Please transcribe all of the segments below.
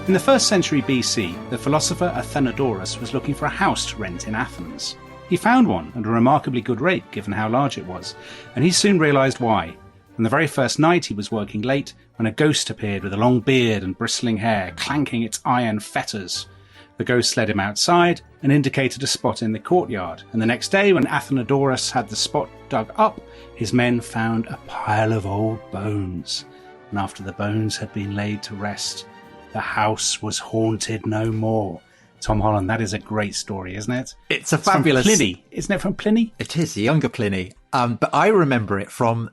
In the 1st century BC, the philosopher Athenodorus was looking for a house to rent in Athens. He found one at a remarkably good rate given how large it was, and he soon realised why. On the very first night he was working late when a ghost appeared with a long beard and bristling hair, clanking its iron fetters. The ghost led him outside and indicated a spot in the courtyard, and the next day when Athenodorus had the spot dug up, his men found a pile of old bones. And after the bones had been laid to rest, the house was haunted no more. Tom Holland, that is a great story, isn't it? It's fabulous. From Pliny. Isn't it from Pliny? It is, the younger Pliny. But I remember it from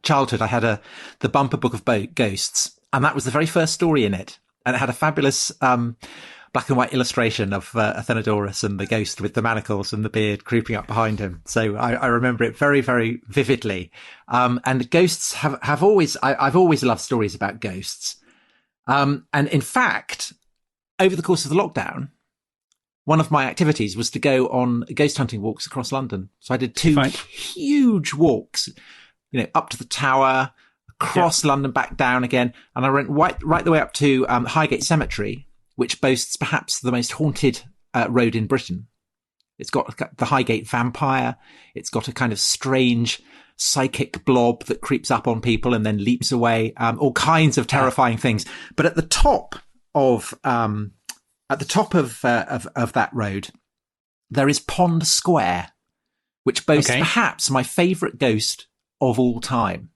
childhood. I had the bumper book of ghosts, and that was the very first story in it. And it had a fabulous black and white illustration of Athenodorus and the ghost with the manacles and the beard creeping up behind him. So I remember it very, very vividly. And ghosts have always, I've always loved stories about ghosts. And in fact, over the course of the lockdown, one of my activities was to go on ghost hunting walks across London. So I did 2 huge walks, up to the Tower, across London, back down again. And I went right the way up to Highgate Cemetery, which boasts perhaps the most haunted road in Britain. It's got the Highgate vampire. It's got a kind of strange psychic blob that creeps up on people and then leaps away. All kinds of terrifying things. But at the top of that road, there is Pond Square, which boasts perhaps my favourite ghost of all time.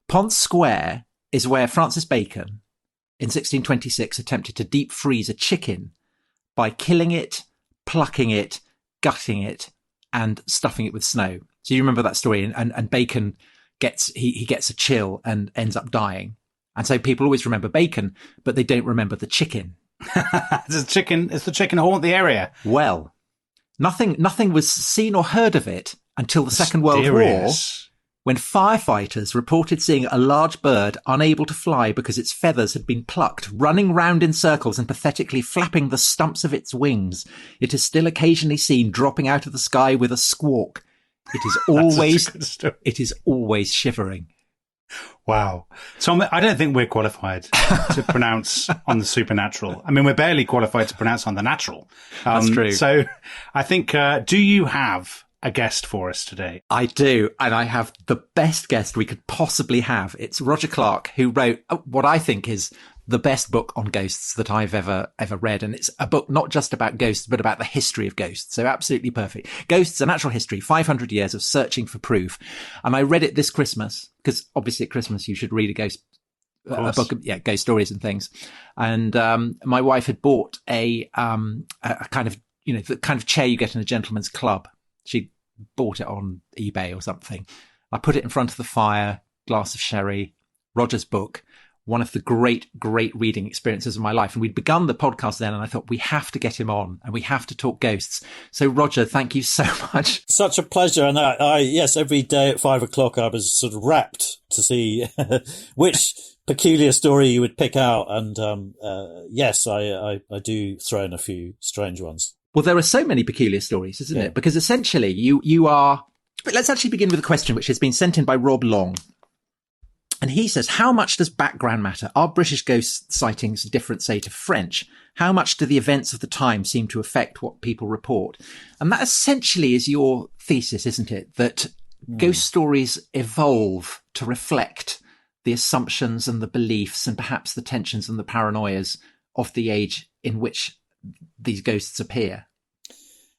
Pond Square is where Francis Bacon, in 1626, attempted to deep freeze a chicken by killing it, plucking it, gutting it, and stuffing it with snow. So you remember that story, and Bacon gets a chill and ends up dying. And so people always remember Bacon, but they don't remember the chicken. Does the chicken haunt the area? Well, nothing was seen or heard of it until the Second World War, when firefighters reported seeing a large bird unable to fly because its feathers had been plucked, running round in circles and pathetically flapping the stumps of its wings. It is still occasionally seen dropping out of the sky with a squawk. It is always shivering. Wow. Tom, I don't think we're qualified to pronounce on the supernatural. I mean, we're barely qualified to pronounce on the natural. That's true. So I think, do you have a guest for us today? I do. And I have the best guest we could possibly have. It's Roger Clarke, who wrote what I think is the best book on ghosts that I've ever read. And it's a book not just about ghosts, but about the history of ghosts. So absolutely perfect. Ghosts, a Natural History, 500 years of searching for proof. And I read it this Christmas, because obviously at Christmas you should read a book of ghost stories and things. And my wife had bought a kind of, the kind of chair you get in a gentleman's club. She bought it on eBay or something. I put it in front of the fire, glass of sherry, Roger's book. One of the great reading experiences of my life. And we'd begun the podcast then, and I thought we have to get him on and we have to talk ghosts. So Roger, thank you so much. Such a pleasure. And yes, every day at 5 o'clock, I was sort of rapt to see which peculiar story you would pick out. And yes, I do throw in a few strange ones. Well, there are so many peculiar stories, isn't it? Because essentially you are, but let's actually begin with a question which has been sent in by Rob Long. And he says, how much does background matter? Are British ghost sightings different, say, to French? How much do the events of the time seem to affect what people report? And that essentially is your thesis, isn't it? That ghost stories evolve to reflect the assumptions and the beliefs and perhaps the tensions and the paranoias of the age in which these ghosts appear.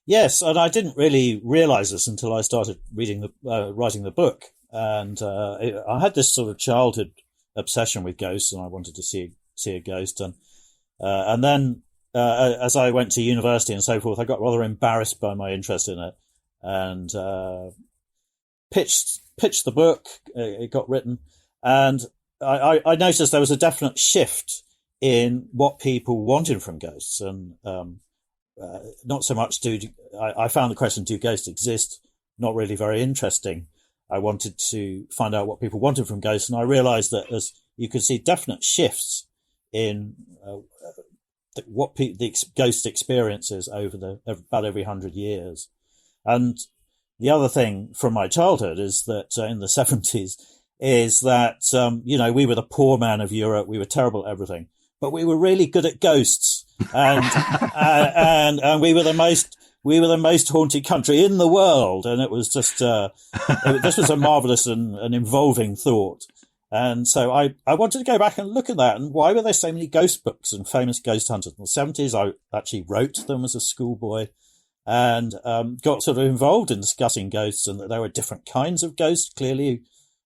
Yes, and I didn't really realise this until I started writing the book. And I had this sort of childhood obsession with ghosts, and I wanted to see a ghost. And then as I went to university and so forth, I got rather embarrassed by my interest in it, and pitched the book. It got written, and I noticed there was a definite shift in what people wanted from ghosts, and not so much I found the question, do ghosts exist, not really very interesting. I wanted to find out what people wanted from ghosts, and I realised that as you could see definite shifts in what the ghost experiences over about every 100 years. And the other thing from my childhood is that in the 70s is that we were the poor man of Europe. We were terrible at everything, but we were really good at ghosts, and and we were the most haunted country in the world, and it was just this was a marvelous and involving thought. And so I wanted to go back and look at that, and why were there so many ghost books and famous ghost hunters in the 70s? I actually wrote them as a schoolboy, and got sort of involved in discussing ghosts, and that there were different kinds of ghosts. Clearly,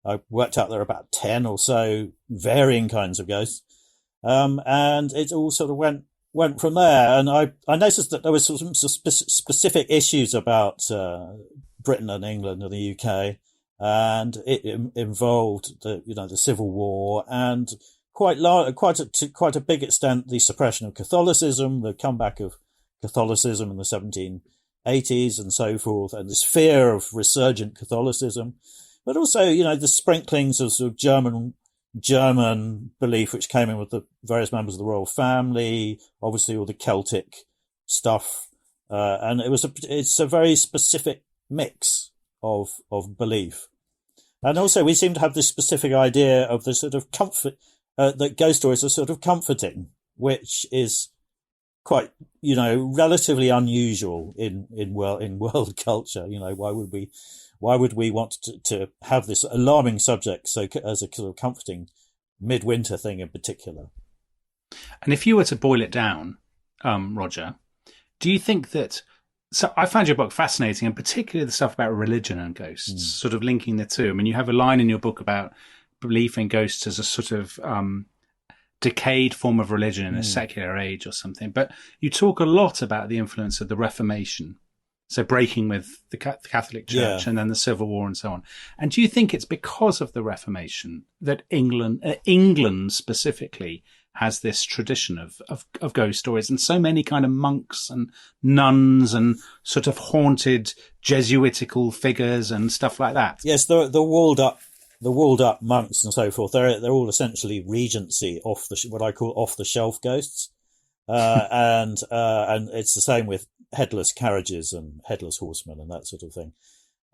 I worked out there are about 10 or so varying kinds of ghosts, and it all sort of went from there. And I noticed that there was some specific issues about Britain and England and the UK. And it involved the Civil War, and quite a big extent the suppression of Catholicism, the comeback of Catholicism in the 1780s and so forth, and this fear of resurgent Catholicism, but also the sprinklings of sort of German belief which came in with the various members of the royal family, obviously all the Celtic stuff, and it's a very specific mix of belief. And also we seem to have this specific idea of the sort of comfort, that ghost stories are sort of comforting, which is quite, relatively unusual in world culture. Why would we want to have this alarming subject as a sort of comforting midwinter thing in particular? And if you were to boil it down, Roger, do you think that, so I found your book fascinating, and particularly the stuff about religion and ghosts, sort of linking the two. I mean, you have a line in your book about belief in ghosts as a sort of decayed form of religion in a secular age or something. But you talk a lot about the influence of the Reformation, so breaking with the Catholic Church and then the Civil War and so on. And do you think it's because of the Reformation that England specifically has this tradition of ghost stories, and so many kind of monks and nuns and sort of haunted Jesuitical figures and stuff like that? Yes, the walled up monks and so forth. They're all essentially Regency what I call off the shelf ghosts, and it's the same with headless carriages and headless horsemen and that sort of thing.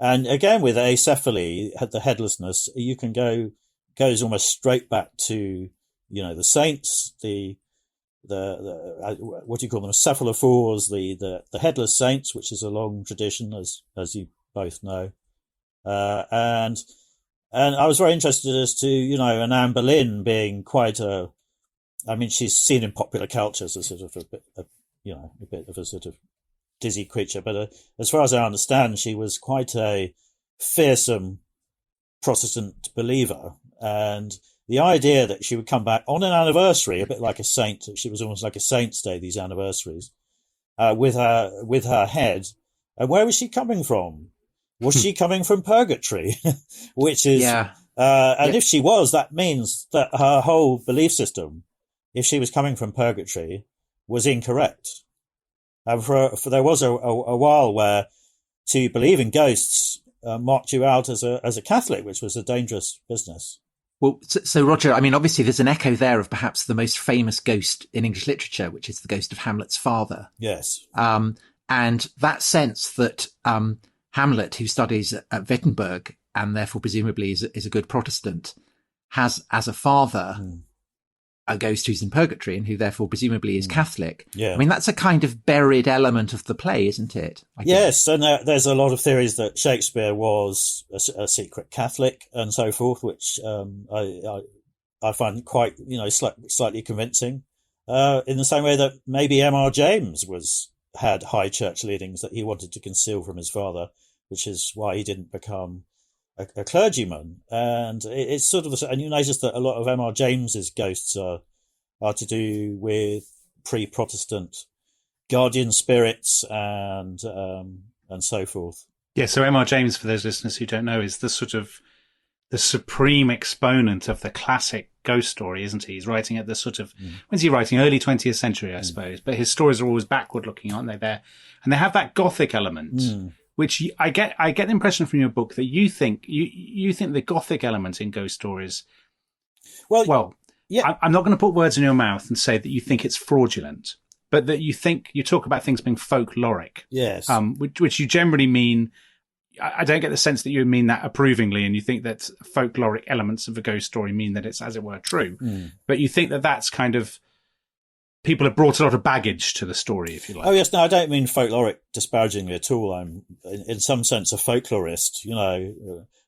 And again, with acephaly, the headlessness, you can goes almost straight back to the saints, the what do you call them, cephalophores, the headless saints, which is a long tradition, as you both know, and I was very interested as to an Anne Boleyn being quite she's seen in popular culture as a sort of a bit of a sort of dizzy creature, but as far as I understand, she was quite a fearsome Protestant believer, and the idea that she would come back on an anniversary, a bit like a saint, she was almost like a saint's day, these anniversaries, with her head. And where was she coming from? Was she coming from purgatory? Which is, if she was, that means that her whole belief system, if she was coming from purgatory, was incorrect. And for there was a while where to believe in ghosts marked you out as a Catholic, which was a dangerous business. Well, so Roger, I mean, obviously there's an echo there of perhaps the most famous ghost in English literature, which is the ghost of Hamlet's father. Yes. And that sense that Hamlet, who studies at Wittenberg and therefore presumably is a good Protestant, has as a father a ghost who's in purgatory and who therefore presumably is Catholic. Yeah. I mean, that's a kind of buried element of the play, isn't it? Yes, and there's a lot of theories that Shakespeare was a secret Catholic and so forth, which I find quite, slightly convincing. In the same way that maybe M.R. James had high church leanings that he wanted to conceal from his father, which is why he didn't become a clergyman. And it's sort of, and you notice that a lot of M.R. James's ghosts are to do with pre-Protestant guardian spirits and so forth. Yeah, so M.R. James, for those listeners who don't know, is the sort of the supreme exponent of the classic ghost story, isn't he? He's writing at the sort of, when's he writing? Early 20th century, I suppose. But his stories are always backward looking, aren't they? And they have that Gothic element, which I get the impression from your book that you think the Gothic element in ghost stories. Well, yeah. I'm not going to put words in your mouth and say that you think it's fraudulent, but that you talk about things being folkloric. Yes. Which you generally mean. I don't get the sense that you mean that approvingly, and you think that folkloric elements of a ghost story mean that it's, as it were, true. But you think that that's kind of people have brought a lot of baggage to the story, if you like. Oh yes, no, I don't mean folkloric disparagingly at all. I'm in some sense a folklorist,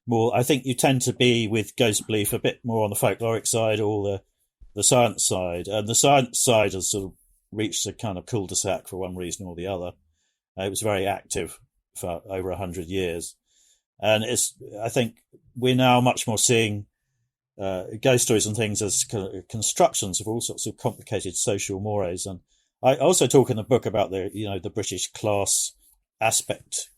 more. I think you tend to be with ghost belief a bit more on the folkloric side or the science side, and the science side has sort of reached a kind of cul-de-sac for one reason or the other. It was very active for over 100 years, and I think we're now much more seeing ghost stories and things as constructions of all sorts of complicated social mores. And I also talk in the book about the British class aspect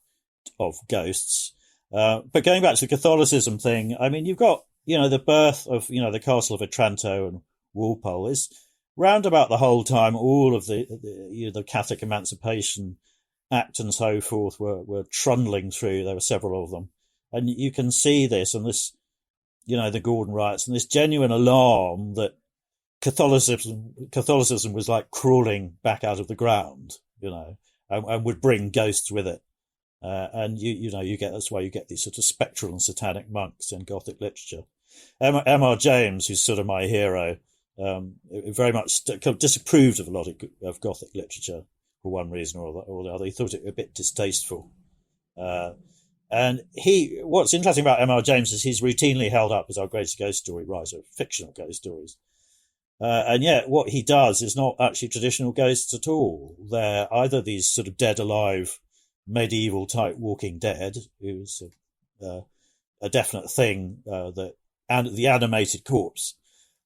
of ghosts. But going back to the Catholicism thing, I mean, you've got, the birth of, the Castle of Otranto and Walpole is round about the whole time all of the Catholic Emancipation Act and so forth were trundling through. There were several of them. And you can see this and this, the Gordon riots and this genuine alarm that Catholicism was like crawling back out of the ground, and would bring ghosts with it. And that's why you get these sort of spectral and satanic monks in Gothic literature. M.R. James, who's sort of my hero, very much disapproved of a lot of Gothic literature for one reason or the other. He thought it a bit distasteful. And what's interesting about M.R. James is he's routinely held up as our greatest ghost story writer, fictional ghost stories. And yet what he does is not actually traditional ghosts at all. They're either these sort of dead alive, medieval type Walking Dead, who's a definite thing, the animated corpse,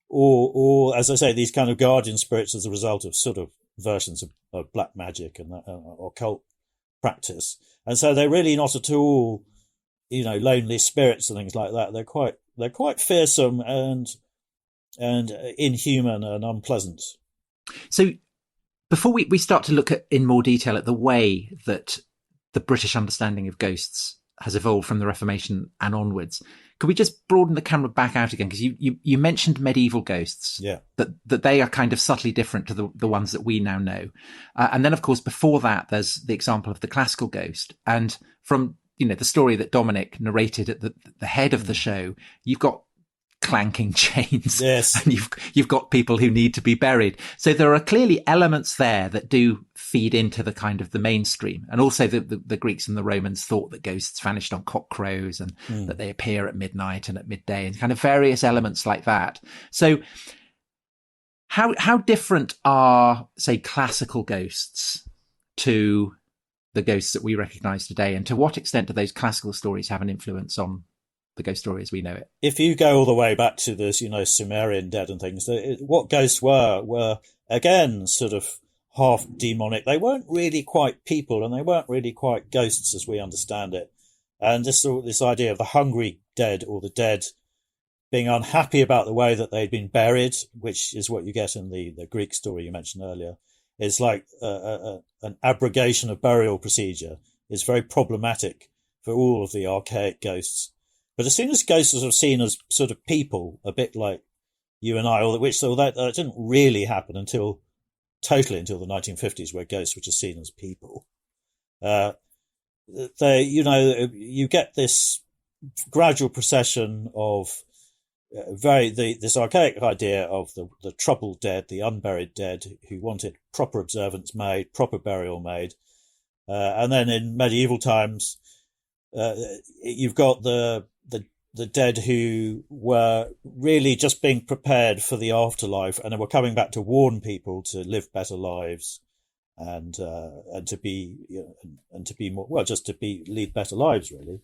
or as I say, these kind of guardian spirits as a result of sort of versions of black magic and occult practice. And so they're really not at all, lonely spirits and things like that. They're quite fearsome and inhuman and unpleasant. So before we start to look at in more detail at the way that the British understanding of ghosts has evolved from the Reformation and onwards, could we just broaden the camera back out again? Because you mentioned medieval ghosts, that they are kind of subtly different to the ones that we now know. And then, of course, before that, there's the example of the classical ghost. And from, the story that Dominic narrated at the head of the show, you've got clanking chains. Yes. And you've got people who need to be buried. So there are clearly elements there that do feed into the kind of the mainstream. And also the Greeks and the Romans thought that ghosts vanished on cock crows and that they appear at midnight and at midday and kind of various elements like that. So how different are, say, classical ghosts to the ghosts that we recognize today? And to what extent do those classical stories have an influence on the ghost story as we know it? If you go all the way back to this, Sumerian dead and things, what ghosts were again sort of half demonic. They weren't really quite people, and they weren't really quite ghosts as we understand it. And this idea of the hungry dead or the dead being unhappy about the way that they'd been buried, which is what you get in the Greek story you mentioned earlier, is like an abrogation of burial procedure. Is very problematic for all of the archaic ghosts. But as soon as ghosts are seen as sort of people, a bit like you and I, that didn't really happen until the 1950s, where ghosts were just seen as people. You get this gradual procession of this archaic idea of the troubled dead, the unburied dead, who wanted proper observance made, proper burial made. And then in medieval times, you've got the dead who were really just being prepared for the afterlife, and they were coming back to warn people to live better lives and to be more, just to lead better lives, really.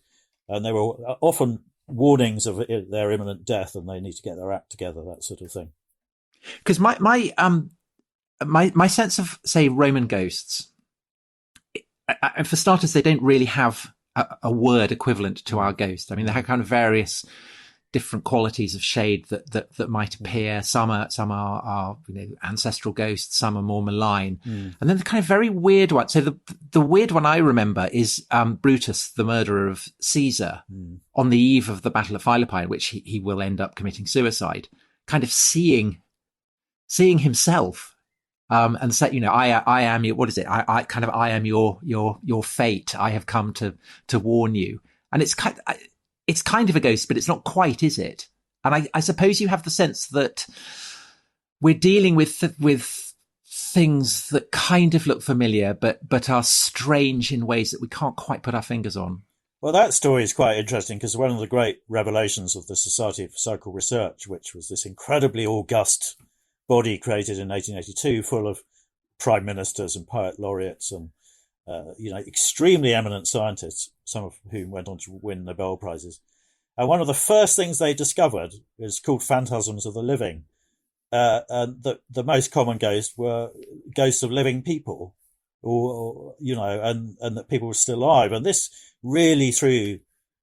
And they were often warnings of their imminent death, and they need to get their act together, that sort of thing. Because my sense of, say, Roman ghosts, and for starters, they don't really have a word equivalent to our ghost. I mean, they have kind of various different qualities of shade that might appear. Some are ancestral ghosts. Some are more malign. And then the kind of very weird one. So the weird one I remember is Brutus, the murderer of Caesar, on the eve of the Battle of Philippi, in which he will end up committing suicide, kind of seeing himself. And say, I am your, what is it? I am your fate. I have come to warn you. And it's kind of a ghost, but it's not quite, is it? And I suppose you have the sense that we're dealing with things that kind of look familiar, but are strange in ways that we can't quite put our fingers on. Well, that story is quite interesting because one of the great revelations of the Society for Psychical Research, which was this incredibly august body created in 1882, full of prime ministers and poet laureates and extremely eminent scientists, some of whom went on to win Nobel Prizes. And one of the first things they discovered is called phantasms of the living. And the most common ghosts were ghosts of living people, and that people were still alive. And this really threw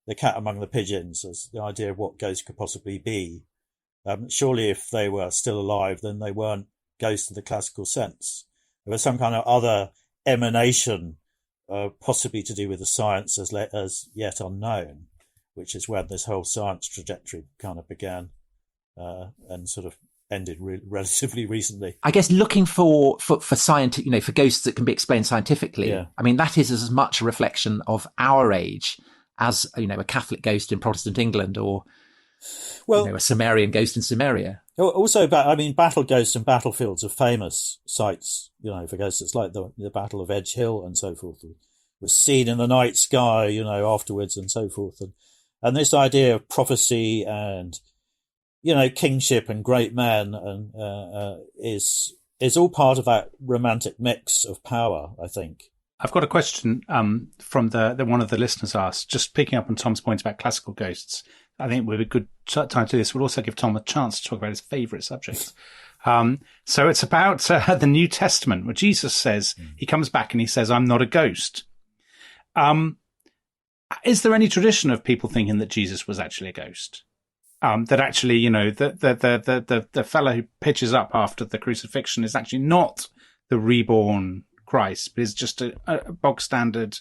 the cat among the pigeons as the idea of what ghosts could possibly be. Surely if they were still alive, then they weren't ghosts in the classical sense. There was some kind of other emanation, possibly to do with the science as yet unknown, which is when this whole science trajectory kind of began and sort of ended relatively recently. I guess looking for scientific, for ghosts that can be explained scientifically. Yeah. I mean, that is as much a reflection of our age as, a Catholic ghost in Protestant England or, a Sumerian ghost in Sumeria. Also, battle ghosts and battlefields are famous sites, for ghosts. It's like the Battle of Edge Hill and so forth was seen in the night sky, afterwards and so forth. And this idea of prophecy and, kingship and great men and is all part of that romantic mix of power, I think. I've got a question from the one of the listeners asked, just picking up on Tom's point about classical ghosts. I think it would be a good time to do this. We'll also give Tom a chance to talk about his favourite subject. So it's about the New Testament, where Jesus says, he comes back and he says, "I'm not a ghost." Is there any tradition of people thinking that Jesus was actually a ghost? That actually, the fellow who pitches up after the crucifixion is actually not the reborn Christ, but is just a bog standard,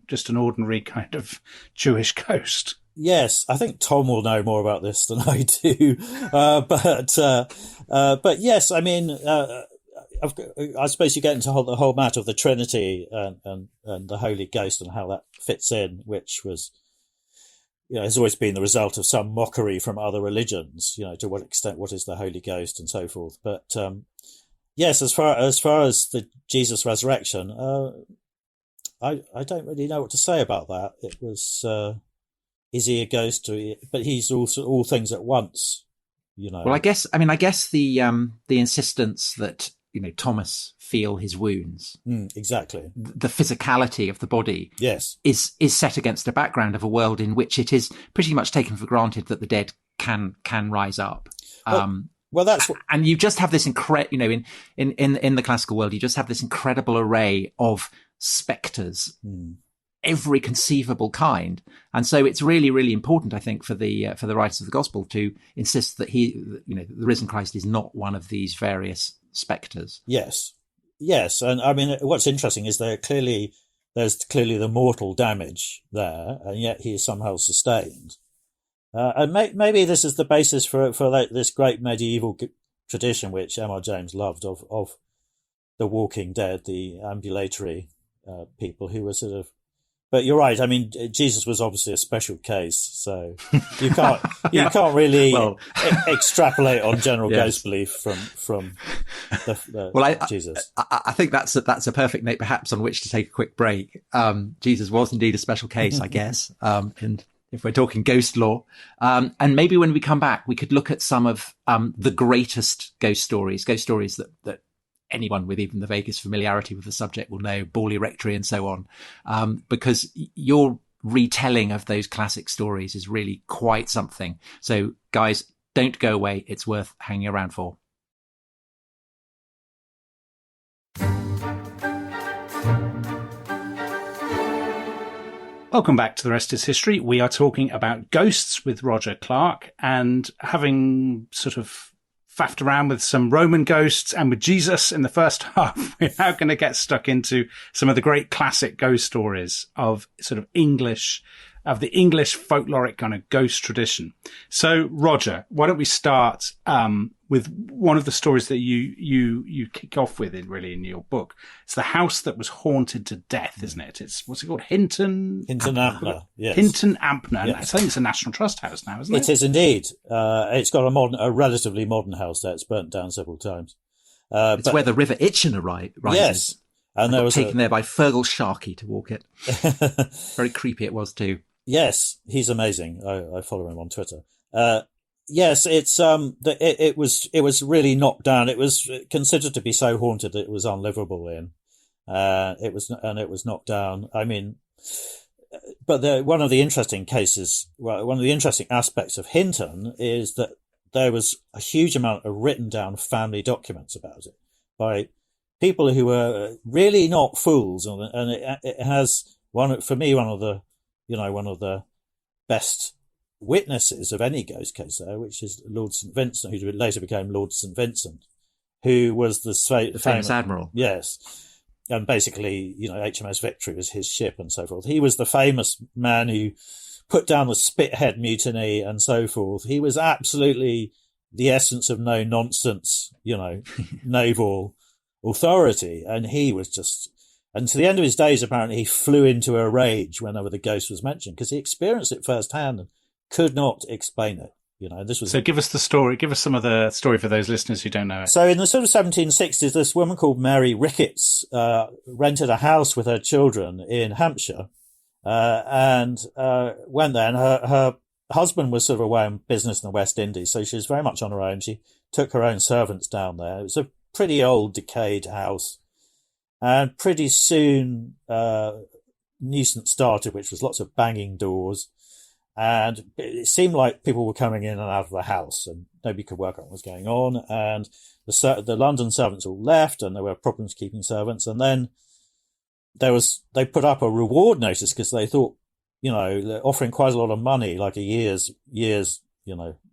just an ordinary kind of Jewish ghost. Yes, I think Tom will know more about this than I do. But yes, I suppose you get into the whole matter of the Trinity and the Holy Ghost and how that fits in, which was, has always been the result of some mockery from other religions, to what extent, what is the Holy Ghost and so forth. But, yes, as far as the Jesus resurrection, I don't really know what to say about that. It was, is he a ghost? But he's also all things at once, Well, I guess the insistence that, Thomas feel his wounds. Exactly. The physicality of the body. Yes. Is set against a background of a world in which it is pretty much taken for granted that the dead can rise up. Well, that's what... And you just have this in the classical world, you just have this incredible array of spectres, every conceivable kind. And so it's really, really important, I think, for the writers of the gospel to insist that the risen Christ is not one of these various spectres. Yes. And what's interesting is there's clearly the mortal damage there, and yet he is somehow sustained. And maybe this is the basis for this great medieval tradition, which M.R. James loved, of the walking dead, the ambulatory people who were sort of. But you're right. Jesus was obviously a special case, so you can't really extrapolate on general ghost belief from Jesus. I think that's a perfect note, perhaps, on which to take a quick break. Jesus was indeed a special case, I guess. And if we're talking ghost lore, and maybe when we come back, we could look at some of the greatest ghost stories that anyone with even the vaguest familiarity with the subject will know, Borley Rectory and so on, because your retelling of those classic stories is really quite something. So guys, don't go away. It's worth hanging around for. Welcome back to The Rest is History. We are talking about ghosts with Roger Clarke, and having sort of faffed around with some Roman ghosts and with Jesus in the first half, we're now going to get stuck into some of the great classic ghost stories of sort of the English folkloric kind of ghost tradition. So, Roger, why don't we start with one of the stories that you kick off with in your book. It's the house that was haunted to death, isn't it? It's, what's it called? Hinton Ampner. Yes. Hinton Ampner. Yes. I think it's a National Trust house now, isn't it? It is indeed. It's got a relatively modern house there. It's burnt down several times. It's where the River Itchen rises. Yes. And there was taken there by Fergal Sharkey to walk it. Very creepy it was too. Yes, he's amazing. I follow him on Twitter. Yes, it's it was really knocked down. It was considered to be so haunted that it was unlivable in. It was knocked down. I mean, but one of the interesting aspects of Hinton is that there was a huge amount of written down family documents about it by people who were really not fools, and it has one of the best witnesses of any ghost case there, which is Lord St. Vincent, who later became Lord St. Vincent, who was the famous admiral. Yes. And basically, HMS Victory was his ship and so forth. He was the famous man who put down the Spithead mutiny and so forth. He was absolutely the essence of no nonsense, naval authority. And he was and to the end of his days, apparently he flew into a rage whenever the ghost was mentioned because he experienced it firsthand and could not explain it. So give us the story. Give us some of the story for those listeners who don't know it. So in the sort of 1760s, this woman called Mary Ricketts rented a house with her children in Hampshire and went there. And her husband was sort of away on business in the West Indies, so she was very much on her own. She took her own servants down there. It was a pretty old, decayed house. And pretty soon, nuisance started, which was lots of banging doors. And it seemed like people were coming in and out of the house and nobody could work out what was going on. And the London servants all left and there were problems keeping servants. And then they put up a reward notice because they thought, they're offering quite a lot of money, like a year's,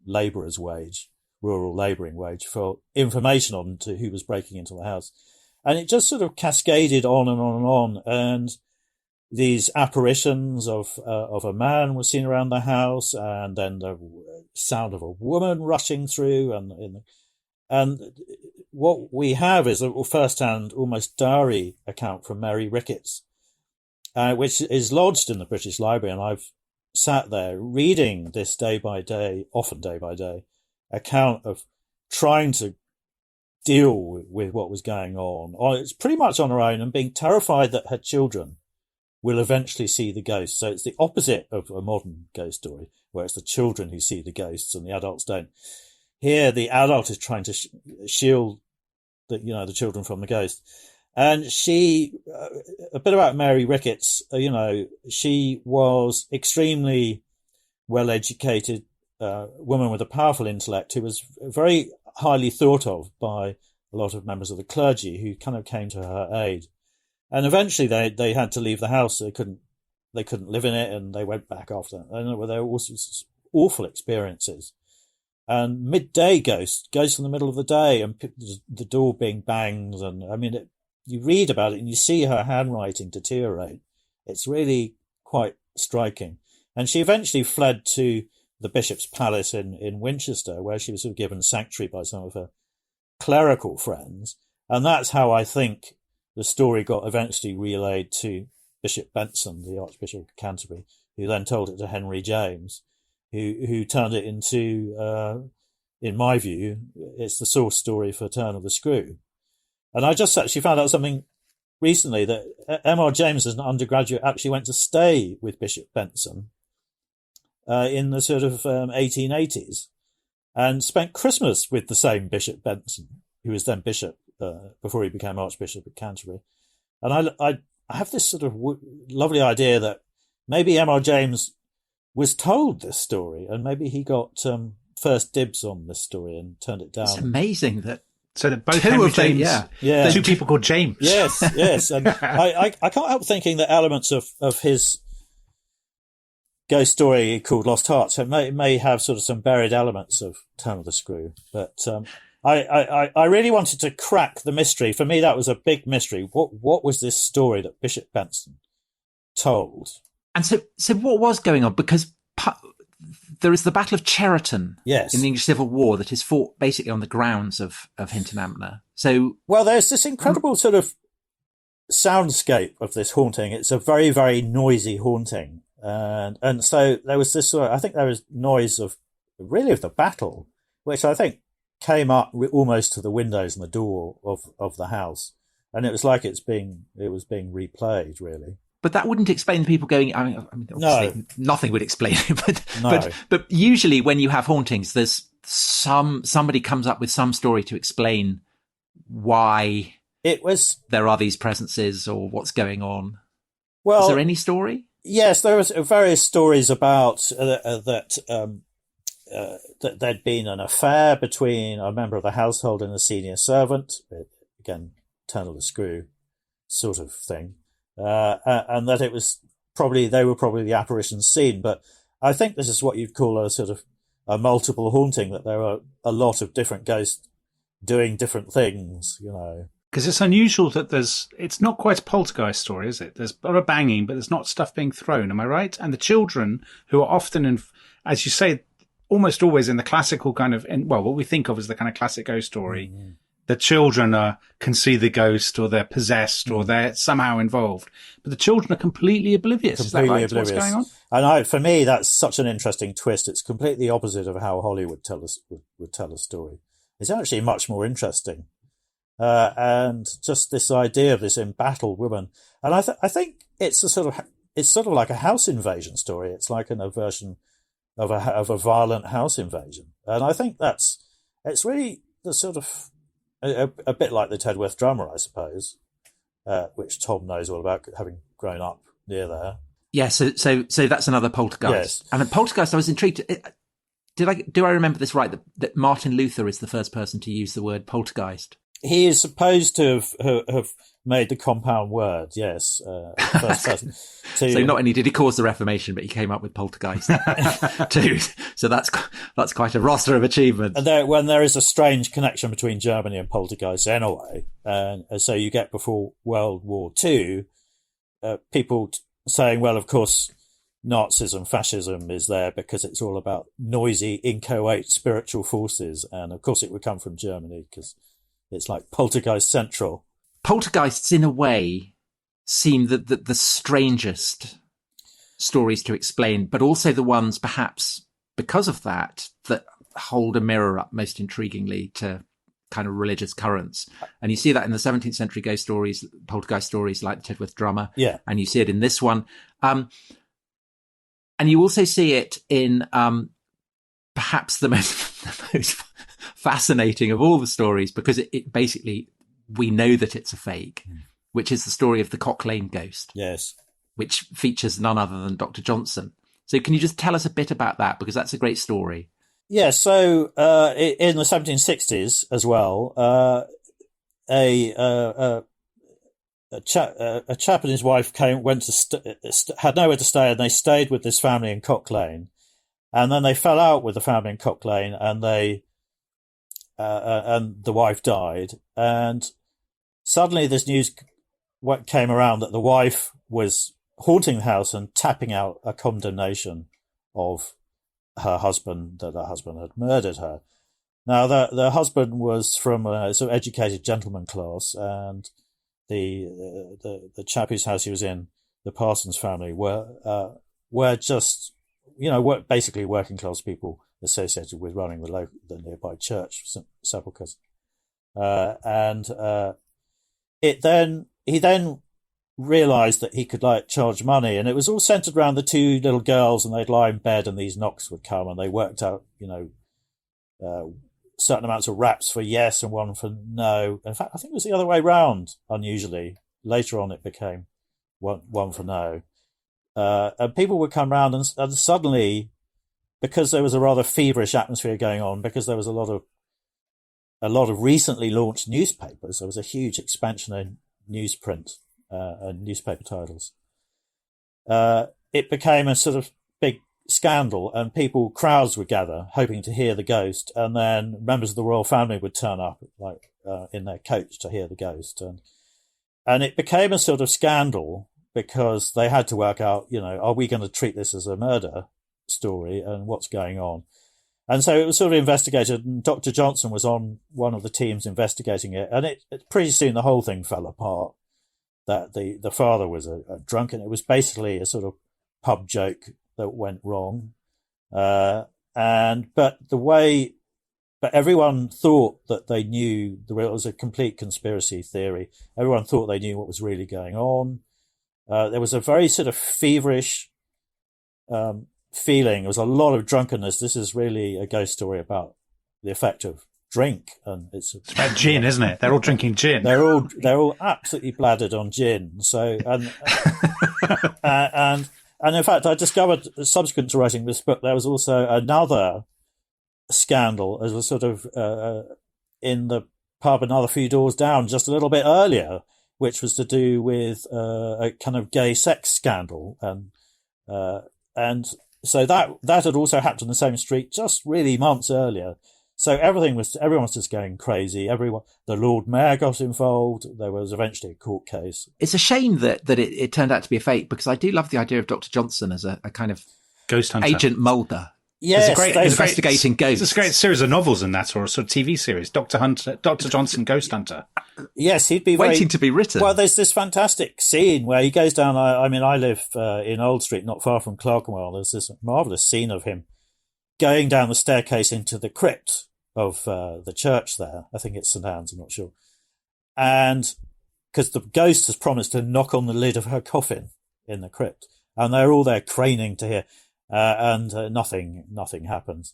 labourer's wage, rural labouring wage for information on to who was breaking into the house. And it just sort of cascaded on and on and on. And these apparitions of a man were seen around the house, and then the sound of a woman rushing through, and what we have is a first-hand, almost diary account from Mary Ricketts, which is lodged in the British Library, and I've sat there reading this day by day account of trying to deal with what was going on. It's pretty much on her own and being terrified that her children will eventually see the ghosts. So it's the opposite of a modern ghost story, where it's the children who see the ghosts and the adults don't. Here, the adult is trying to shield the children from the ghost. And she, a bit about Mary Ricketts, she was extremely well-educated woman with a powerful intellect who was very highly thought of by a lot of members of the clergy who kind of came to her aid. And eventually they had to leave the house. They couldn't live in it, and they went back after that. There were also awful experiences. And midday ghosts in the middle of the day, and the door being banged. And I mean, you read about it and you see her handwriting deteriorate. It's really quite striking. And she eventually fled to the Bishop's Palace in Winchester, where she was sort of given sanctuary by some of her clerical friends. And that's how I think the story got eventually relayed to Bishop Benson, the Archbishop of Canterbury, who then told it to Henry James, who turned it into, in my view, it's the source story for Turn of the Screw. And I just actually found out something recently that M.R. James, as an undergraduate, actually went to stay with Bishop Benson in the sort of 1880s and spent Christmas with the same Bishop Benson, who was then Bishop before he became Archbishop of Canterbury. And I have this sort of lovely idea that maybe M.R. James was told this story and maybe he got first dibs on this story and turned it down. It's amazing that both Henry James, two people called James. Yes. And I can't help thinking that elements of his ghost story called Lost Hearts may have sort of some buried elements of Turn of the Screw. But I really wanted to crack the mystery. For me, that was a big mystery. What was this story that Bishop Benson told? And so what was going on? Because there is the Battle of Cheriton in the English Civil War that is fought basically on the grounds of Hinton Ampner. So, well, there's this incredible sort of soundscape of this haunting. It's a very, very noisy haunting. And so there was this sort of, I think there was noise of the battle, which I think came up almost to the windows and the door of the house, and it was like it was being replayed, really. But that wouldn't explain the people going. I mean obviously, No. nothing would explain it. No. But usually, when you have hauntings, there's somebody comes up with some story to explain why there are these presences or what's going on. Well, is there any story? Yes, there was various stories about that there'd been an affair between a member of the household and a senior servant. Again, turn of the screw sort of thing. And that it was they were probably the apparitions seen. But I think this is what you'd call a sort of a multiple haunting, that there are a lot of different ghosts doing different things, you know. Because it's unusual that it's not quite a poltergeist story, is it? There's a lot of banging, but there's not stuff being thrown. Am I right? And the children, who are often, as you say, almost always in the classical kind of, what we think of as the kind of classic ghost story, the children can see the ghost, or they're possessed, or they're somehow involved. But the children are completely oblivious. Is that right? Oblivious. What's going on? And for me, that's such an interesting twist. It's completely opposite of how Hollywood would tell a story. It's actually much more interesting. And just this idea of this embattled woman. And I think it's sort of like a house invasion story. It's like a version of a violent house invasion. And I think it's really the sort of, a bit like the Tedworth Drummer, I suppose, which Tom knows all about, having grown up near there. Yeah. So that's another poltergeist. Yes. And a poltergeist, I was intrigued. Do I remember this right? That Martin Luther is the first person to use the word poltergeist? He is supposed to have made the compound word, yes. First person. So not only did he cause the Reformation, but he came up with poltergeist too. So that's quite a roster of achievements. And when there is a strange connection between Germany and poltergeist anyway, and so you get before World War II, people saying, well, of course, Nazism, fascism is there because it's all about noisy, inchoate spiritual forces, and of course it would come from Germany because it's like poltergeist central. Poltergeists, in a way, seem the strangest stories to explain, but also the ones, perhaps because of that hold a mirror up most intriguingly to kind of religious currents. And you see that in the 17th century ghost stories, poltergeist stories like the Tedworth Drummer. Yeah. And you see it in this one. And you also see it in perhaps the most fascinating of all the stories, because it basically, we know that it's a fake, which is the story of the Cock Lane ghost. Yes. Which features none other than Dr. Johnson. So can you just tell us a bit about that? Because that's a great story. Yeah, so in the 1760s as well, a chap and his wife had nowhere to stay, and they stayed with this family in Cock Lane. And then they fell out with the family in Cock Lane, and and the wife died. And suddenly this news came around that the wife was haunting the house and tapping out a condemnation of her husband, that her husband had murdered her. Now, the husband was from a sort of educated gentleman class, and the chap whose house he was in, the Parsons family, were just, basically working class people associated with running the nearby church, St. Sepulchre's. He then realised that he could charge money, and it was all centred around the two little girls, and they'd lie in bed and these knocks would come, and they worked out, certain amounts of raps for yes and one for no. In fact, I think it was the other way round, unusually. Later on it became one for no. And people would come round and suddenly, because there was a rather feverish atmosphere going on, because there was a lot of recently launched newspapers, there was a huge expansion in newsprint and newspaper titles. It became a sort of big scandal, and crowds would gather hoping to hear the ghost, and then members of the royal family would turn up in their coach to hear the ghost, and it became a sort of scandal because they had to work out, are we going to treat this as a murder story and what's going on? And so it was sort of investigated, and Dr. Johnson was on one of the teams investigating it, and it pretty soon the whole thing fell apart. That the father was a drunk, and it was basically a sort of pub joke that went wrong. But the way but everyone thought that they knew it was a complete conspiracy theory. Everyone thought they knew what was really going on. There was a very sort of feverish feeling. There was a lot of drunkenness. This is really a ghost story about the effect of drink, and it's about gin, isn't it? They're all drinking gin. They're all absolutely bladdered on gin. So and in fact, I discovered subsequent to writing this book, there was also another scandal as a sort of in the pub another few doors down, just a little bit earlier, which was to do with a kind of gay sex scandal, and so that had also happened on the same street just really months earlier. So everyone was just going crazy. The Lord Mayor got involved. There was eventually a court case. It's a shame that it turned out to be a fake, because I do love the idea of Dr. Johnson as a kind of ghost hunter, Agent Mulder. Yes, investigating ghosts. It's a great series of novels in that, or a sort of TV series, Dr. Johnson, Ghost Hunter. Yes, he'd be waiting to be written. Well, there's this fantastic scene where he goes down. I live in Old Street, not far from Clarke. There's this marvelous scene of him going down the staircase into the crypt of the church there. I think it's St. Anne's, I'm not sure. And because the ghost has promised to knock on the lid of her coffin in the crypt, and they're all there craning to hear, and nothing happens.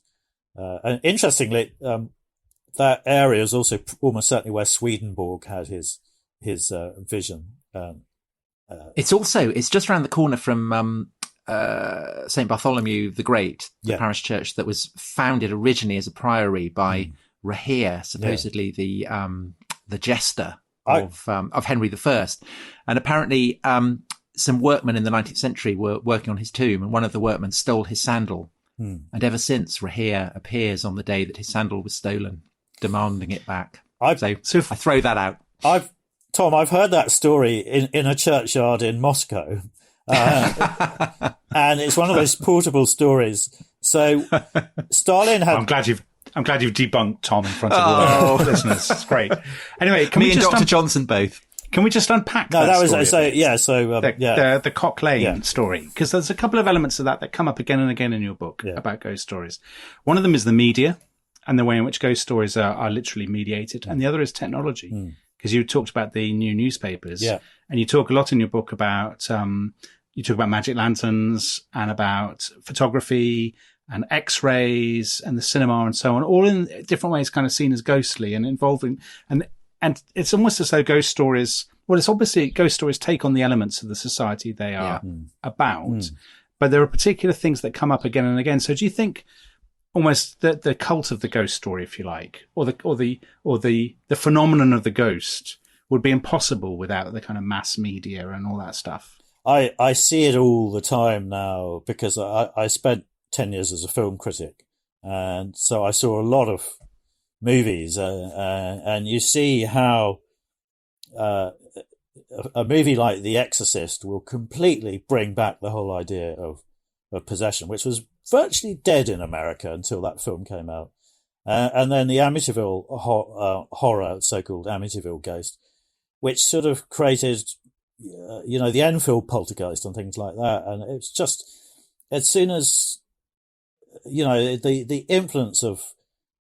And interestingly, that area is also almost certainly where Swedenborg had his vision. It's just around the corner from St. Bartholomew the Great, the parish church that was founded originally as a priory by Rahere, supposedly the jester of Henry I. And apparently some workmen in the 19th century were working on his tomb, and one of the workmen stole his sandal. And ever since, Rahere appears on the day that his sandal was stolen, demanding it back. So I throw that out. Tom, I've heard that story in a churchyard in Moscow. And it's one of those portable stories. So Stalin had... I'm glad you've debunked Tom in front of all listeners. It's great. Anyway, can Me we and just Dr. Johnson both. Can we just unpack that was story? The Cock Lane story, because there's a couple of elements of that come up again and again in your book about ghost stories. One of them is the media and the way in which ghost stories are literally mediated, and the other is technology. Because you talked about the new newspapers, and you talk a lot in your book about you talk about magic lanterns and about photography and X-rays and the cinema and so on, all in different ways, kind of seen as ghostly and involving. And it's almost as though ghost stories, well, it's obviously ghost stories take on the elements of the society they are about, but there are particular things that come up again and again. So do you think almost the cult of the ghost story, if you like, or the phenomenon of the ghost would be impossible without the kind of mass media and all that stuff? I see it all the time now, because I spent 10 years as a film critic, and so I saw a lot of movies, and you see how a movie like The Exorcist will completely bring back the whole idea of possession, which was virtually dead in America until that film came out. And then the Amityville horror, so-called Amityville Ghost, which sort of created, the Enfield poltergeist and things like that. And it's just, as soon as, the influence of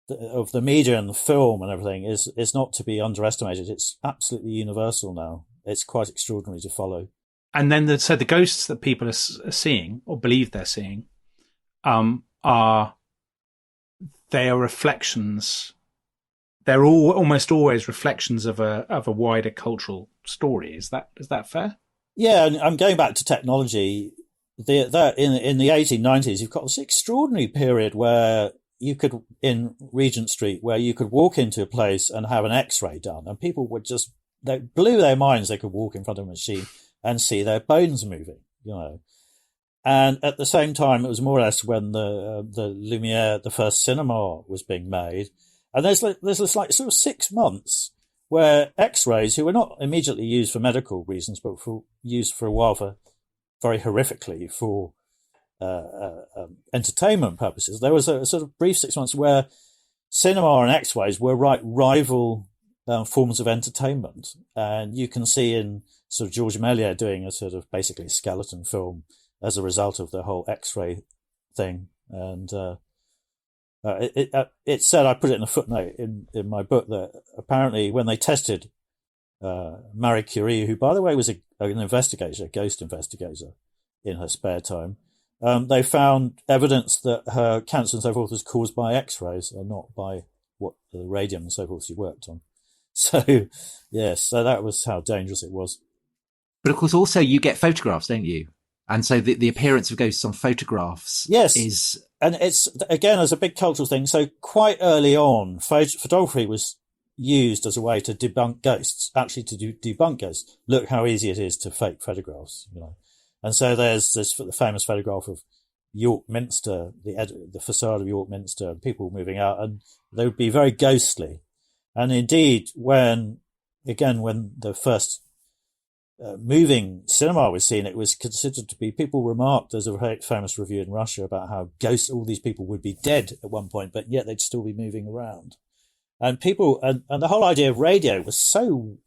the media and the film and everything is not to be underestimated. It's absolutely universal now. It's quite extraordinary to follow. And then the ghosts that people are seeing or believe they're seeing, are reflections. They're almost always reflections of a wider cultural story. Is that fair? Yeah, and I'm going back to technology. In the 1890s, you've got this extraordinary period where you could, in Regent Street, where you could walk into a place and have an X-ray done, and people would they blew their minds. They could walk in front of a machine and see their bones moving, And at the same time, it was more or less when the Lumiere, the first cinema, was being made. And there's this like sort of 6 months where X-rays, who were not immediately used for medical reasons, but used for a while very horrifically for entertainment purposes. There was a sort of brief 6 months where cinema and X-rays were rival forms of entertainment. And you can see in sort of George Méliès doing a sort of basically skeleton film as a result of the whole X-ray thing. And It said, I put it in a footnote in my book, that apparently when they tested Marie Curie, who, by the way, was an investigator, a ghost investigator in her spare time, they found evidence that her cancer and so forth was caused by X-rays and not by what the radium and so forth she worked on. So, yes, so that was how dangerous it was. But of course, also you get photographs, don't you? And so the appearance of ghosts on photographs is... And it's, again, as a big cultural thing. So quite early on, photography was used as a way to debunk ghosts, actually to debunk ghosts. Look how easy it is to fake photographs, you know. And so there's the famous photograph of York Minster, the facade of York Minster, and people moving out, and they would be very ghostly. And indeed, when the first moving cinema was seen, it was considered to be, people remarked, there's a famous review in Russia about how ghosts, all these people would be dead at one point, but yet they'd still be moving around. And people, and the whole idea of radio was so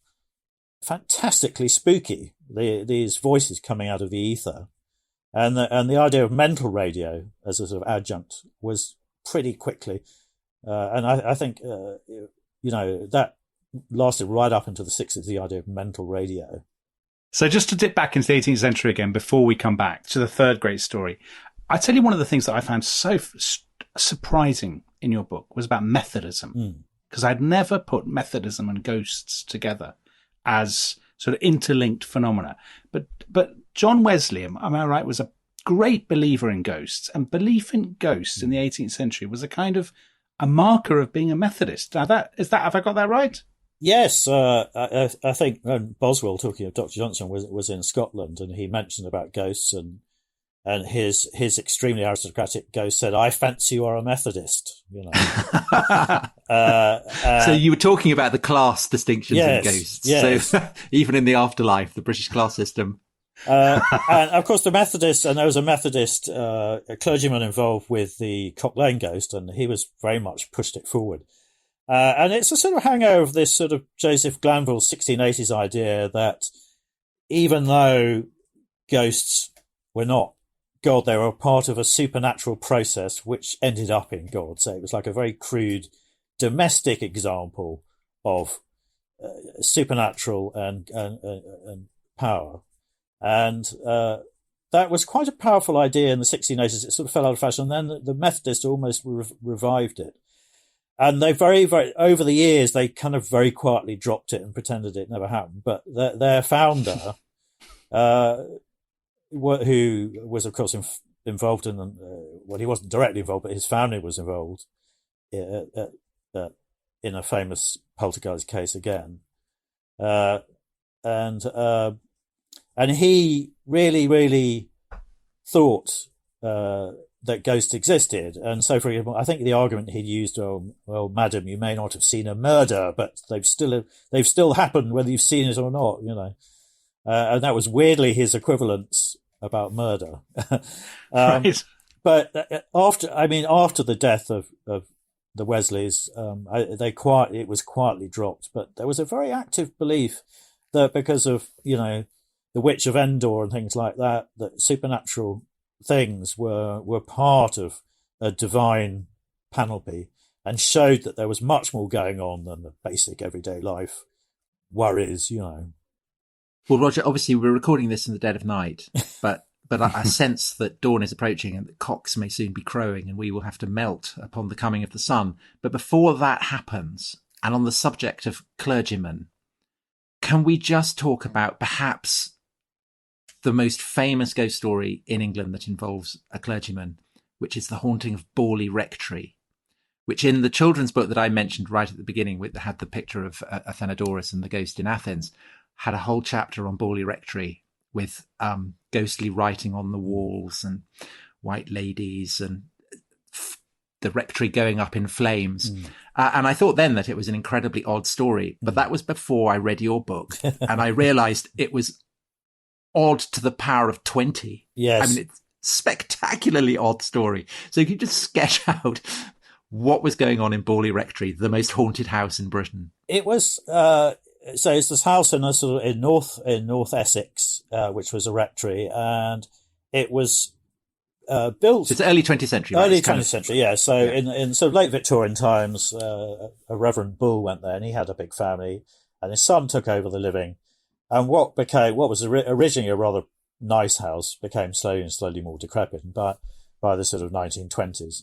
fantastically spooky, these voices coming out of the ether. And the idea of mental radio as a sort of adjunct was pretty quickly. And I think, that lasted right up into the 60s, the idea of mental radio. So just to dip back into the 18th century again, before we come back to the third great story, I tell you, one of the things that I found so surprising in your book was about Methodism, because I'd never put Methodism and ghosts together as sort of interlinked phenomena. But John Wesley, am I right, was a great believer in ghosts, and belief in ghosts in the 18th century was a kind of a marker of being a Methodist. Now have I got that right? Yes, I think Boswell, talking of Dr. Johnson, was in Scotland, and he mentioned about ghosts, and his extremely aristocratic ghost said, "I fancy you are a Methodist." You know. So you were talking about the class distinctions in ghosts. Yes. So even in the afterlife, the British class system. And of course, the Methodist, and there was a Methodist a clergyman involved with the Cock Lane ghost, and he was very much pushed it forward. And it's a sort of hangover of this sort of Joseph Glanville's 1680s idea that even though ghosts were not God, they were part of a supernatural process which ended up in God. So it was like a very crude domestic example of supernatural and power. And that was quite a powerful idea in the 1680s. It sort of fell out of fashion. And then the Methodists almost revived it. And they very, very, over the years, they kind of very quietly dropped it and pretended it never happened. But their founder, who was, of course, involved in, well, he wasn't directly involved, but his family was involved in a famous poltergeist case again. And he really, really thought that ghosts existed. And so, for example, I think the argument he used, well, madam, you may not have seen a murder, but they've still happened whether you've seen it or not, you know. And that was weirdly his equivalence about murder. Right. But after the death of the Wesleys, it was quietly dropped. But there was a very active belief that because of, you know, the Witch of Endor and things like that, that supernatural things were part of a divine panoply and showed that there was much more going on than the basic everyday life worries, you know. Well, Roger, obviously we're recording this in the dead of night, but I sense that dawn is approaching and that cocks may soon be crowing and we will have to melt upon the coming of the sun. But before that happens, and on the subject of clergymen, can we just talk about perhaps the most famous ghost story in England that involves a clergyman, which is the haunting of Borley Rectory, which in the children's book that I mentioned right at the beginning, that had the picture of Athenodorus and the ghost in Athens, had a whole chapter on Borley Rectory with ghostly writing on the walls and white ladies and the rectory going up in flames. And I thought then that it was an incredibly odd story, but that was before I read your book. And I realised it was odd to the power of 20. Yes. I mean, it's a spectacularly odd story. So if you just sketch out what was going on in Borley Rectory, the most haunted house in Britain. It was, so it's this house in North Essex, which was a rectory, and it was built. It's early 20th century. Right? Early 20th century, yeah. So in sort of late Victorian times, a Reverend Bull went there, and he had a big family, and his son took over the living. And what was originally a rather nice house became slowly more decrepit. But by the sort of 1920s,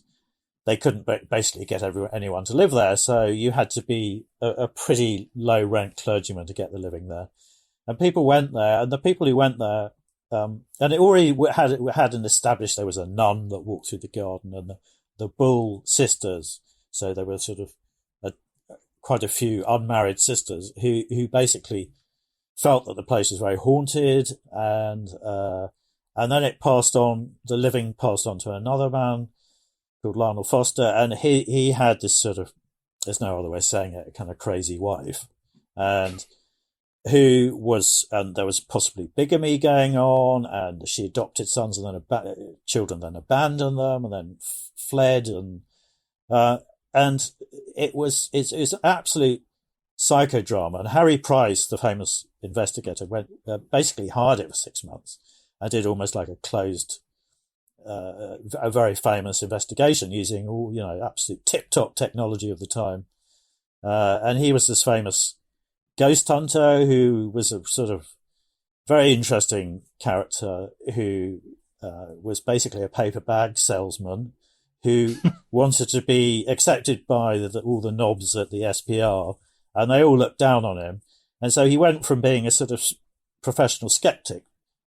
they couldn't basically get anyone to live there. So you had to be a pretty low rent clergyman to get the living there. And people went there, and the people who went there, and it already had an established, there was a nun that walked through the garden, and the Bull sisters. So there were sort of quite a few unmarried sisters who basically felt that the place was very haunted, and then it passed on. The living passed on to another man called Lionel Foster, and he had this sort of, there's no other way of saying it, a kind of crazy wife, and there was possibly bigamy going on, and she adopted sons and then children, then abandoned them, and then fled, and it's an absolute psychodrama. And Harry Price, the famous investigator, went basically hired it for 6 months and did almost like a closed, a very famous investigation using all, absolute tip-top technology of the time. And he was this famous ghost hunter who was a sort of very interesting character who was basically a paper bag salesman who wanted to be accepted by all the knobs at the SPR, and they all looked down on him. And so he went from being a sort of professional skeptic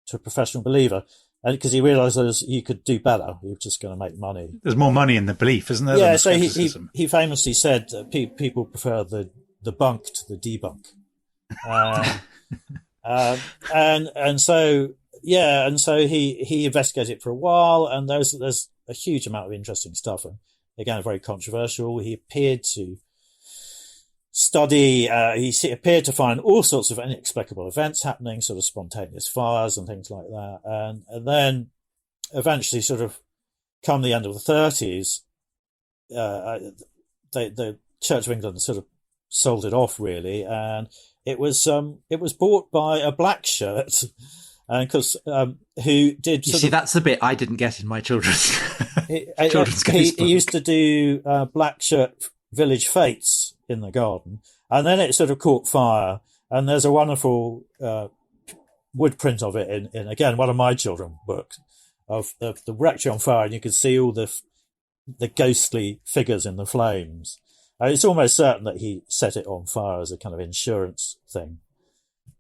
to a professional believer, and because he realised you could do better, you were just going to make money. There's more money in the belief, isn't there? Yeah, so he famously said that people prefer the bunk to the debunk. And so he investigated it for a while, and there's a huge amount of interesting stuff, and again, very controversial. He appeared to study, he appeared to find all sorts of inexplicable events happening, sort of spontaneous fires and things like that. And then eventually, sort of come the end of the 30s, the Church of England sort of sold it off, really, and it was bought by a black shirt, and because who did. You see, that's the bit I didn't get in my children's ghost book. He used to do black shirt village fetes in the garden, and then it sort of caught fire. And there's a wonderful wood print of it in again one of my children's books of the rectory on fire, and you can see all the ghostly figures in the flames. It's almost certain that he set it on fire as a kind of insurance thing.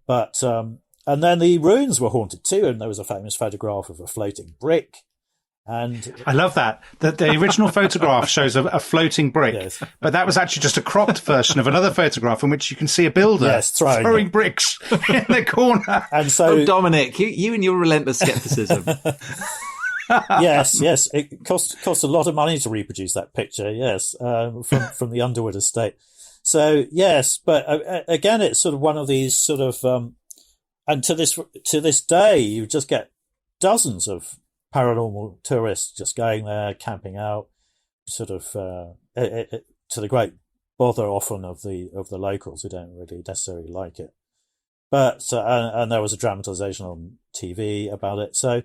But, and then the ruins were haunted too, and there was a famous photograph of a floating brick. And I love that. The original photograph shows a floating brick, yes, but that was actually just a cropped version of another photograph in which you can see a builder throwing bricks in the corner. And so, Dominic, you and your relentless skepticism. Yes. It cost a lot of money to reproduce that picture. Yes, from the Underwood estate. So yes, but again, it's sort of one of these sort of, and to this day, you just get dozens of paranormal tourists just going there, camping out, sort of to the great bother often of the locals who don't really necessarily like it. But and there was a dramatization on TV about it. So.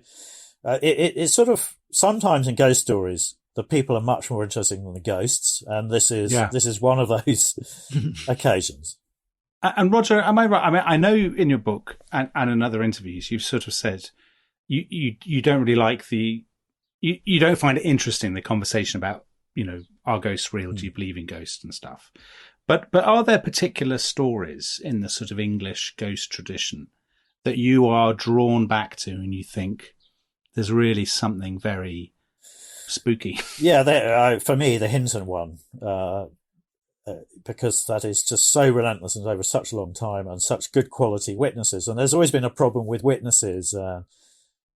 It's sort of sometimes in ghost stories, the people are much more interesting than the ghosts, and this is one of those occasions. And Roger, am I right? I mean, I know in your book and in other interviews, you've sort of said you don't really like you don't find it interesting, the conversation about, are ghosts real? Do you believe in ghosts and stuff? But are there particular stories in the sort of English ghost tradition that you are drawn back to and you think, there's really something very spooky? Yeah, for me, the Hinton one, because that is just so relentless and over such a long time and such good quality witnesses. And there's always been a problem with witnesses,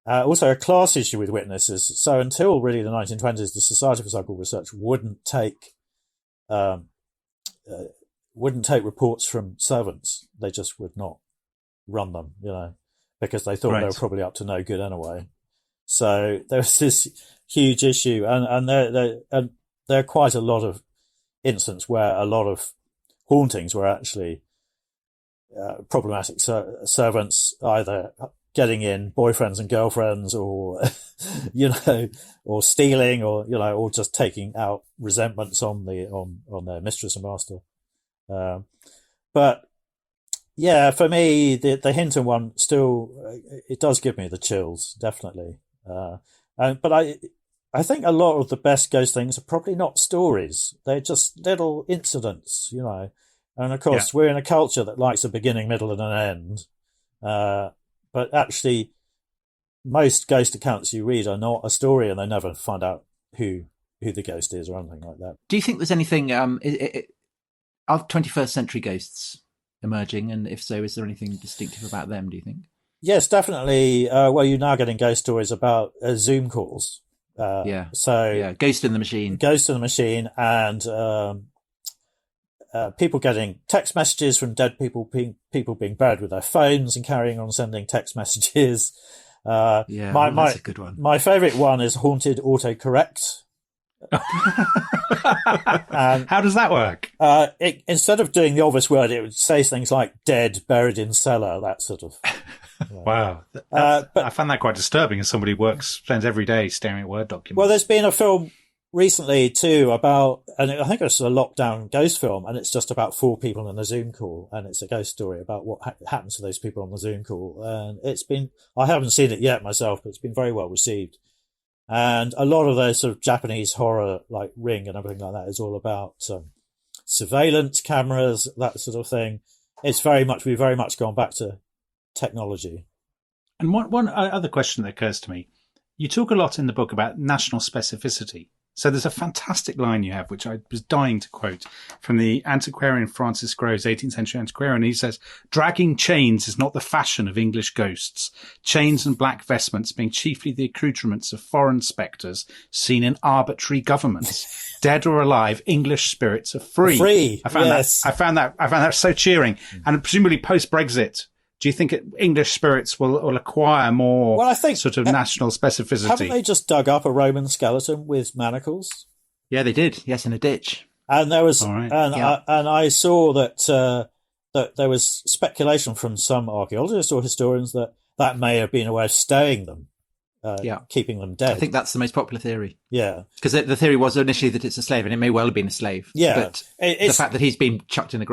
also a class issue with witnesses. So until really the 1920s, the Society for Psychical Research wouldn't take reports from servants. They just would not run them, because they thought they were probably up to no good anyway. So there was this huge issue, and there are quite a lot of instances where a lot of hauntings were actually problematic servants either getting in boyfriends and girlfriends, or or stealing, or or just taking out resentments on their mistress and master. But yeah, for me, the Hinton one still, it does give me the chills, definitely. But I think a lot of the best ghost things are probably not stories. They're just little incidents, And of course, we're in a culture that likes a beginning, middle, and an end. But actually, most ghost accounts you read are not a story, and they never find out who the ghost is or anything like that. Do you think there's anything, are 21st century ghosts emerging? And if so, is there anything distinctive about them, do you think? Yes, definitely. Well, you're now getting ghost stories about Zoom calls. Ghost in the Machine. Ghost in the Machine, and people getting text messages from dead people, people being buried with their phones and carrying on sending text messages. That's a good one. My favourite one is haunted autocorrect. How does that work? Instead of doing the obvious word, it would say things like dead, buried in cellar, that sort of. Wow. But I found that quite disturbing as somebody who spends every day staring at Word documents. Well, there's been a film recently too about, and I think it's a lockdown ghost film, and it's just about 4 people in a Zoom call, and it's a ghost story about what happens to those people on the Zoom call. And I haven't seen it yet myself, but it's been very well received. And a lot of those sort of Japanese horror, like Ring and everything like that, is all about surveillance cameras, that sort of thing. We've very much gone back to technology. And one other question that occurs to me, you talk a lot in the book about national specificity. So there's a fantastic line you have, which I was dying to quote, from the antiquarian Francis Grove's 18th century antiquarian. He says, dragging chains is not the fashion of English ghosts, chains and black vestments being chiefly the accoutrements of foreign spectres seen in arbitrary governments. Dead or alive, English spirits are free. I found that so cheering. And presumably post-Brexit, do you think English spirits will acquire more sort of national specificity? Haven't they just dug up a Roman skeleton with manacles? Yeah, they did. Yes, in a ditch. And there was, I saw that there was speculation from some archaeologists or historians that may have been a way of staying them. Keeping them dead. I think that's the most popular theory. Yeah. Because the theory was initially that it's a slave, and it may well have been a slave. Yeah. But the fact that he's been chucked in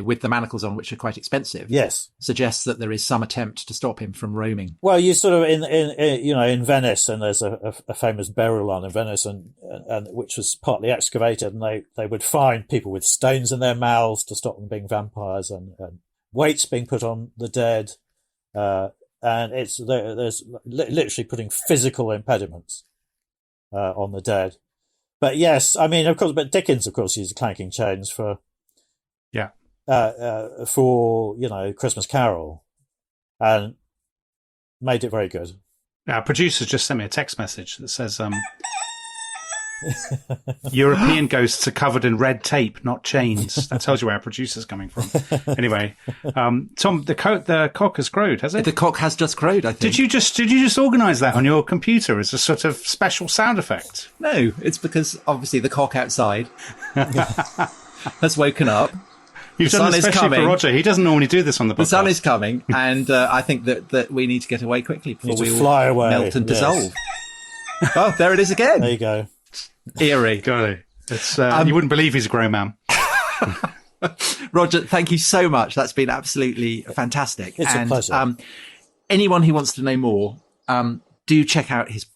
with the manacles on, which are quite expensive, suggests that there is some attempt to stop him from roaming. Well, you sort of, in Venice, and there's a famous burial line in Venice, and which was partly excavated, and they would find people with stones in their mouths to stop them being vampires, and weights being put on the dead, and there's literally putting physical impediments on the dead. But yes, I mean, of course, but Dickens, of course, used clanking chains for Christmas Carol, and made it very good. Our producers just sent me a text message that says, European ghosts are covered in red tape, not chains. That tells you where our producer's coming from. Anyway, Tom, the cock has crowed, has it? The cock has just crowed, I think. Did you just organise that on your computer as a sort of special sound effect? No, it's because obviously the cock outside has woken up. You've done this especially for Roger. He doesn't normally do this on the podcast. The sun is coming, and I think that we need to get away quickly before we fly away. Melt and dissolve. Oh, there it is again. There you go. Eerie. It's, you wouldn't believe he's a grown man. Roger, thank you so much. That's been absolutely fantastic. It's a pleasure. Anyone who wants to know more, do check out his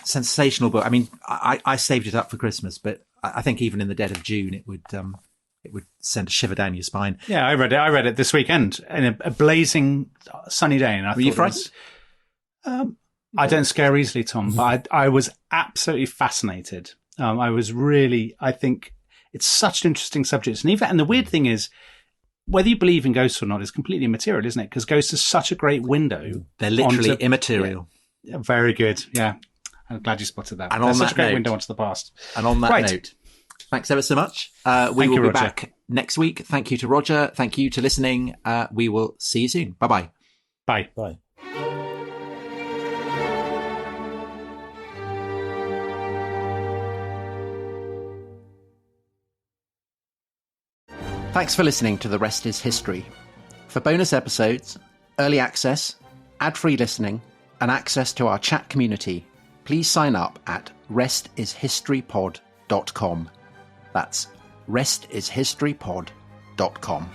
sensational book. I mean, I saved it up for Christmas, but I think even in the dead of June, it would send a shiver down your spine. Yeah, I read it this weekend in a blazing sunny day, and I Were you frightened? I don't scare easily, Tom, but I was absolutely fascinated. I think it's such an interesting subject. And the weird thing is, whether you believe in ghosts or not is completely immaterial, isn't it? Because ghosts are such a great window. They're literally immaterial. Yeah, very good. Yeah. I'm glad you spotted that. And on such that a great note, window onto the past. And on that note, thanks ever so much. We will be back next week. Thank you to Roger. Thank you to listening. We will see you soon. Bye-bye. Bye. Bye. Thanks for listening to The Rest is History. For bonus episodes, early access, ad-free listening, and access to our chat community, please sign up at restishistorypod.com. That's restishistorypod.com.